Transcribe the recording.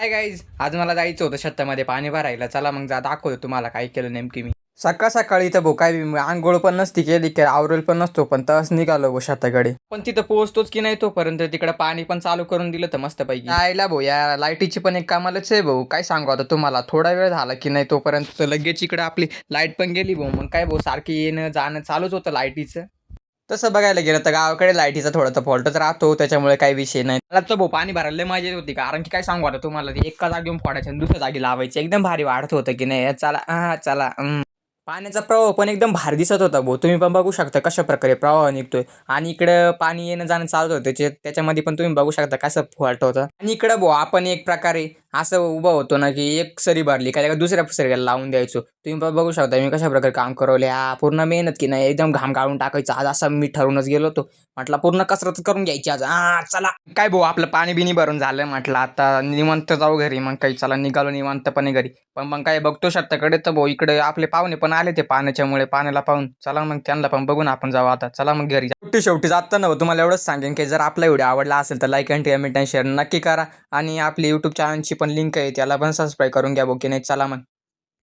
Hi guys, आज मला जायचं होतं शेतामध्ये पाणी भरायला. चला मग दाखवतो तुम्हाला काय केलं नेमकी मी. सकाळ सकाळी इथं भाऊ काय आंघोळ पण नसती केली की आवरेल पण नसतो, पण तस निघालो भाऊ शेताकडे. पण तिथं पोहोचतोच की नाही तोपर्यंत तिकडे पाणी पण चालू करून दिलं तर मस्तपैकी. आयला भाऊ या लाईटीची पण एक कामालाच आहे भाऊ. काय सांगू आता तुम्हाला, थोडा वेळ झाला की नाही तोपर्यंत तर लगेच इकडे आपली लाईट पण गेली भाऊ. मग काय भाऊ सारखी येणं जाणं चालूच होतं लाईटीचं. तसं बघायला गेलं तर गावाकडे लाईटीचा थोडा फॉल्टच राहतो, त्याच्यामुळे काही विषय नाही. मला तर भाऊ पाणी भरायला लय मजा येत होती, कारण की काय सांगू आता तुम्हाला, ते एका जागेवरून फोडायचं आणि दुसऱ्या जागी लावायचे. एकदम भारी वाढत होतं की नाही. चला चला. पाण्याचा प्रवाह पण एकदम भारी दिसत होता भाऊ. तुम्ही पण बघू शकता कशा प्रकारे प्रवाह निघतोय. आणि इकडं पाणी येणं जाणं चालू होतं त्याच्यामध्ये पण तुम्ही बघू शकता कसं फॉल्ट होतं. आणि इकडं भाऊ आपण एक प्रकारे असं उभं होतो ना की एक सरी भरली का दुसऱ्या सरीला लावून द्यायचो. तुम्ही पण बघू शकता मी कशा प्रकारे काम करवले. पूर्ण मेहनत की नाही, एकदम घाम गाळून टाकायचं. आज असं मी ठरवूनच गेलो होतो, म्हटलं पूर्ण कसरत करून घ्यायची आज. चला काय भाऊ आपलं पाणी बिनी भरून झालं, म्हटलं आता निवांत जाऊ घरी. मग काही चला निघालो निवांतपणे घरी. पण मग काय बघतो शेताकडे तर भाऊ इकडे आपले पाहुणे पण आले ते पाण्याच्यामुळे. पाण्याला पाहून चला मग त्यांना पण बघून आपण जाऊ आता. चला मग घरी शेवटी जाताना तुम्हाला एवढंच सांगेन की जर आपला व्हिडिओ आवडला असेल तर लाईक आणि कमेंट आणि शेअर नक्की करा. आणि आपली यूट्यूब चॅनलची पण लिंक आहे, त्याला पण सबस्क्राईब करून घ्या भाऊ की नाही. चला मग.